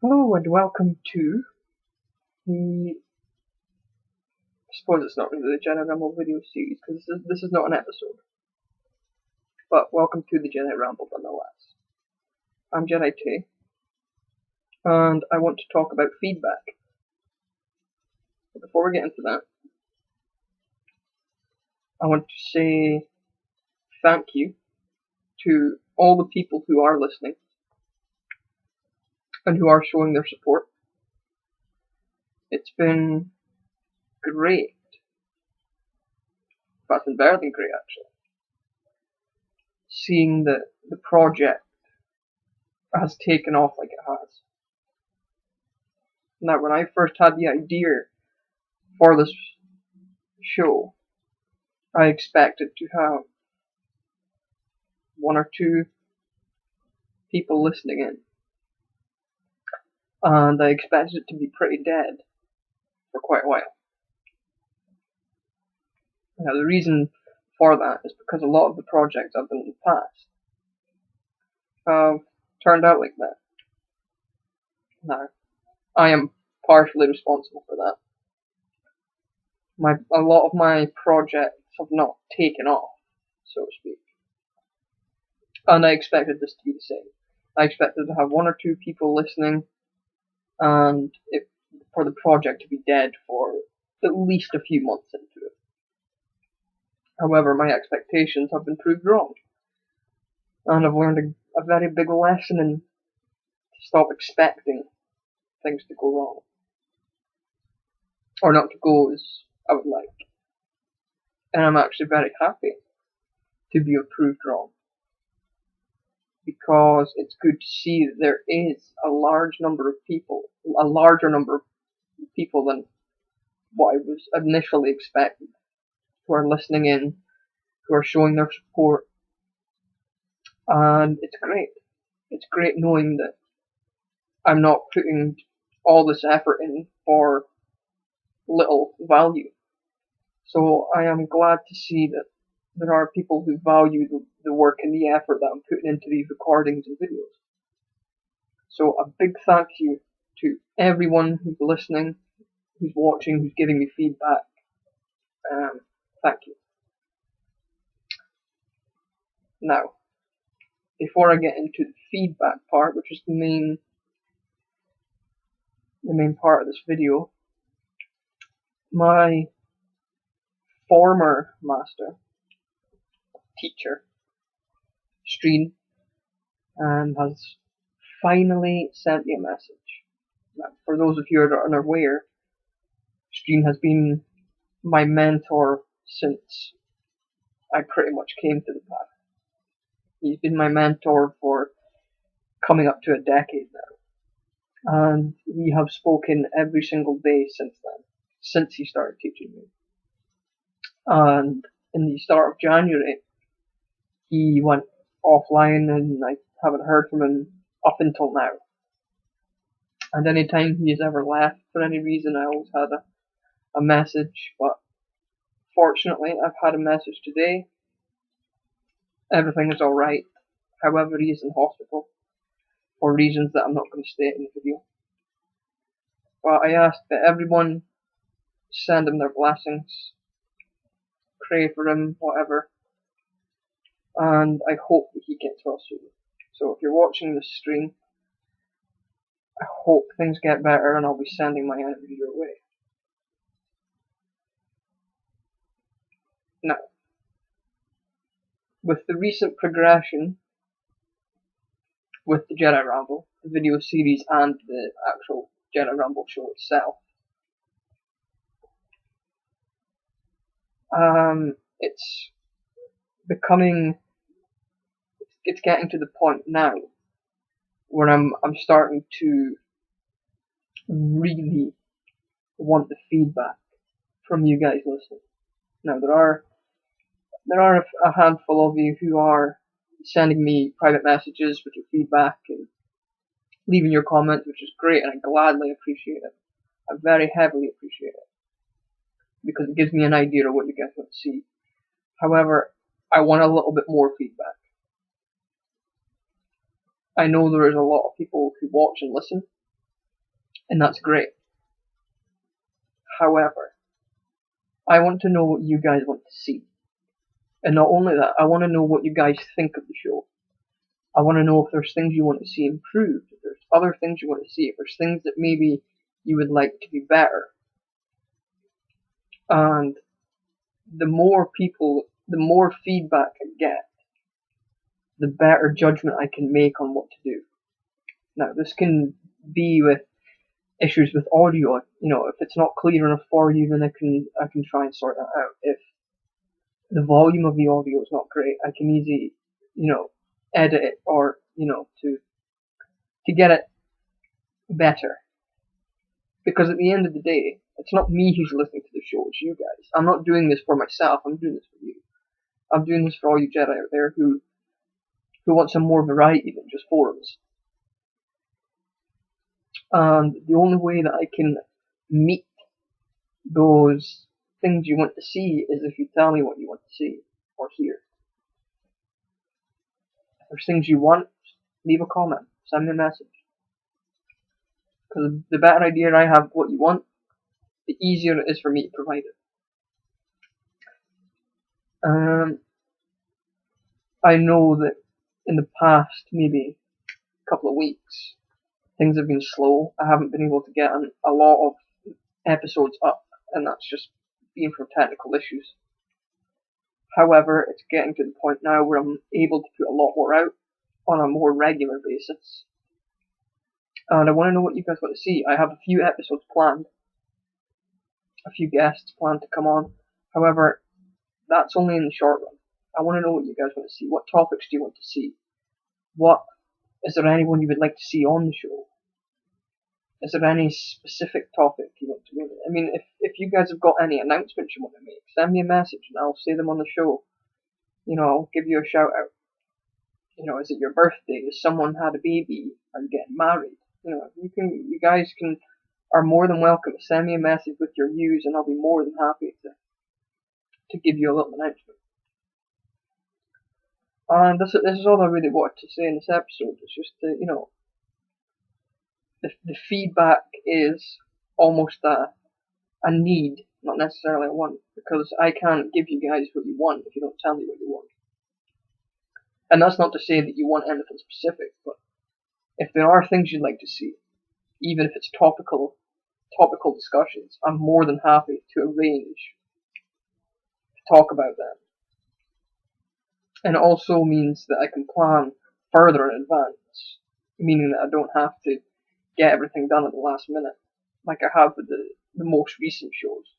Hello and welcome to the, I suppose it's not really the Jedi Ramble video series because this is not an episode, but welcome to the Jedi Ramble nonetheless. I'm Jedi Tai, and I want to talk about feedback. But before we get into that, I want to say thank you to all the people who are listening and who are showing their support. It's been great. It's been better than great, actually. Seeing that the project has taken off like it has. Now, when I first had the idea for this show, I expected to have one or two people listening in, and I expected it to be pretty dead for quite a while. Now, the reason for that is because a lot of the projects I've done in the past have turned out like that. Now, I am partially responsible for that. A lot of my projects have not taken off, so to speak. And I expected this to be the same. I expected to have one or two people listening, and for the project to be dead for at least a few months into it. However, my expectations have been proved wrong, and I've learned a very big lesson in to stop expecting things to go wrong, or not to go as I would like. And I'm actually very happy to be proved wrong, because it's good to see that there is a larger number of people than what I was initially expecting, who are listening in, who are showing their support, and it's great. It's great knowing that I'm not putting all this effort in for little value. So I am glad to see that there are people who value the work and the effort that I'm putting into these recordings and videos. So a big thank you to everyone who's listening, who's watching, who's giving me feedback. Thank you. Now, before I get into the feedback part, which is the main part of this video, my former master, teacher, Stream, has finally sent me a message. Now, for those of you that are unaware, Stream has been my mentor since I pretty much came to the path. He's been my mentor for coming up to a decade now, and we have spoken every single day since then, since he started teaching me. And in the start of January, he went offline and I haven't heard from him up until now. And any time he has ever left for any reason, I always had a message, but fortunately I've had a message today. Everything is alright. However, he is in hospital for reasons that I'm not going to state in the video. But I ask that everyone send him their blessings, pray for him, whatever, and I hope that he gets well soon. So if you're watching this stream, I hope things get better and I'll be sending my energy your way. Now, with the recent progression with the Jedi Ramble, the video series and the actual Jedi Ramble show itself, it's getting to the point now where I'm starting to really want the feedback from you guys listening. Now there are a handful of you who are sending me private messages with your feedback and leaving your comments, which is great, and I gladly appreciate it. I very heavily appreciate it, because it gives me an idea of what you guys want to see. However, I want a little bit more feedback. I know there is a lot of people who watch and listen, and that's great. However, I want to know what you guys want to see. And not only that, I want to know what you guys think of the show. I want to know if there's things you want to see improved, if there's other things you want to see, if there's things that maybe you would like to be better. And the more feedback I get, the better judgment I can make on what to do. Now, this can be with issues with audio. If it's not clear enough for you, then I can try and sort that out. If the volume of the audio is not great, I can easily, edit it or, to get it better. Because at the end of the day, it's not me who's listening to the show, it's you guys. I'm not doing this for myself, I'm doing this for you. I'm doing this for all you Jedi out there who want some more variety than just forums. And the only way that I can meet those things you want to see is if you tell me what you want to see or hear. If there's things you want, leave a comment, send me a message. Because the better idea I have what you want, the easier it is for me to provide it. I know that in the past, maybe a couple of weeks, things have been slow. I haven't been able to get a lot of episodes up, and that's just been from technical issues. However, it's getting to the point now where I'm able to put a lot more out on a more regular basis. And I want to know what you guys want to see. I have a few episodes planned, a few guests planned to come on. However, that's only in the short run. I want to know what you guys want to see. What topics do you want to see? Is there anyone you would like to see on the show? Is there any specific topic you want to make? I mean, if you guys have got any announcements you want to make, send me a message and I'll say them on the show. I'll give you a shout out. Is it your birthday? Has someone had a baby? Are you getting married? You guys are more than welcome to send me a message with your views, and I'll be more than happy to give you a little announcement. And this is all I really wanted to say in this episode. It's just the feedback is almost a need, not necessarily a want, because I can't give you guys what you want if you don't tell me what you want. And that's not to say that you want anything specific, but if there are things you'd like to see, even if it's topical discussions, I'm more than happy to arrange to talk about them. And it also means that I can plan further in advance, meaning that I don't have to get everything done at the last minute, like I have with the most recent shows.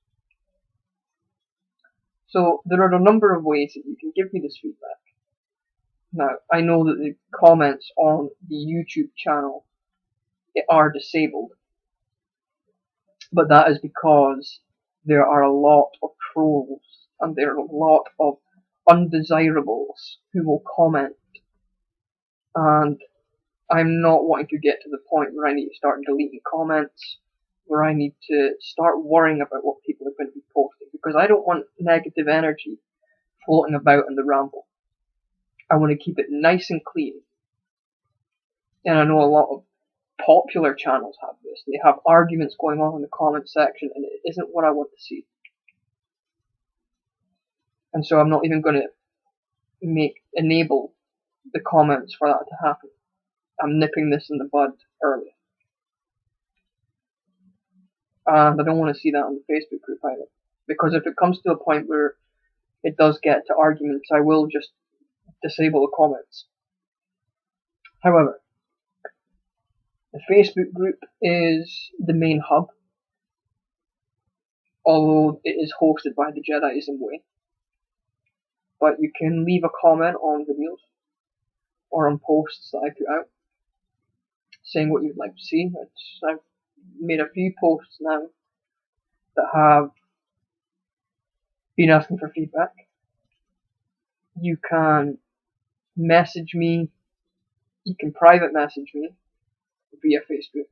So there are a number of ways that you can give me this feedback. Now, I know that the comments on the YouTube channel are disabled, but that is because there are a lot of trolls and there are a lot of undesirables who will comment, and I'm not wanting to get to the point where I need to start deleting comments, where I need to start worrying about what people are going to be posting, because I don't want negative energy floating about in the ramble. I want to keep it nice and clean. And I know a lot of popular channels have this. They have arguments going on in the comment section, and it isn't what I want to see. And so I'm not even going to enable the comments for that to happen. I'm nipping this in the bud early. And I don't want to see that on the Facebook group either. Because if it comes to a point where it does get to arguments, I will just disable the comments. However, the Facebook group is the main hub, although it is hosted by the Jediism way. But you can leave a comment on videos or on posts that I put out, saying what you'd like to see. I've made a few posts now that have been asking for feedback. You can message me, you can private message me via Facebook.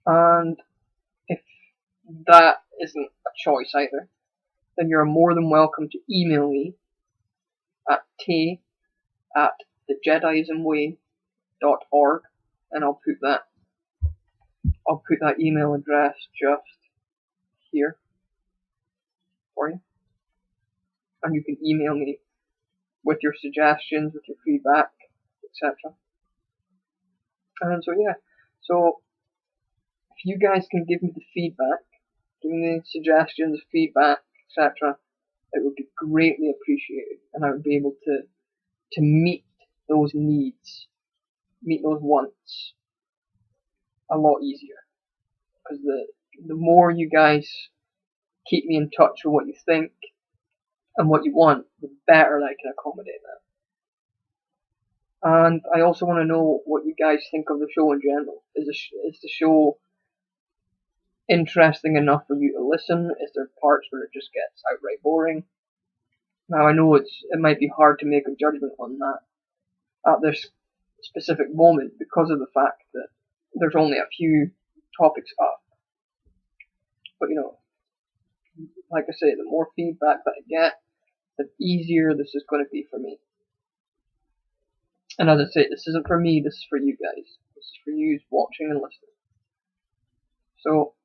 And if that isn't a choice either, then you're more than welcome to email me at tay@thejediismway.org, and I'll put that email address just here for you, and you can email me with your suggestions, with your feedback, etc. And so yeah, so if you guys can give me the feedback, give me the suggestions, feedback, etc., it would be greatly appreciated, and I would be able to meet those needs, meet those wants a lot easier. Because the more you guys keep me in touch with what you think and what you want, the better I can accommodate that. And I also want to know what you guys think of the show in general. Is the show interesting enough for you to listen? Is there parts where it just gets outright boring? Now I know it might be hard to make a judgment on that at this specific moment because of the fact that there's only a few topics up. But you know, like I say, the more feedback that I get, the easier this is going to be for me. And as I say, this isn't for me, this is for you guys. This is for you watching and listening. So,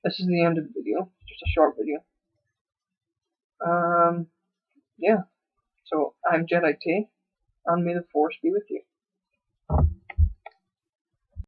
this is the end of the video. It's just a short video. Yeah. So, I'm Jedi Tai, and may the Force be with you.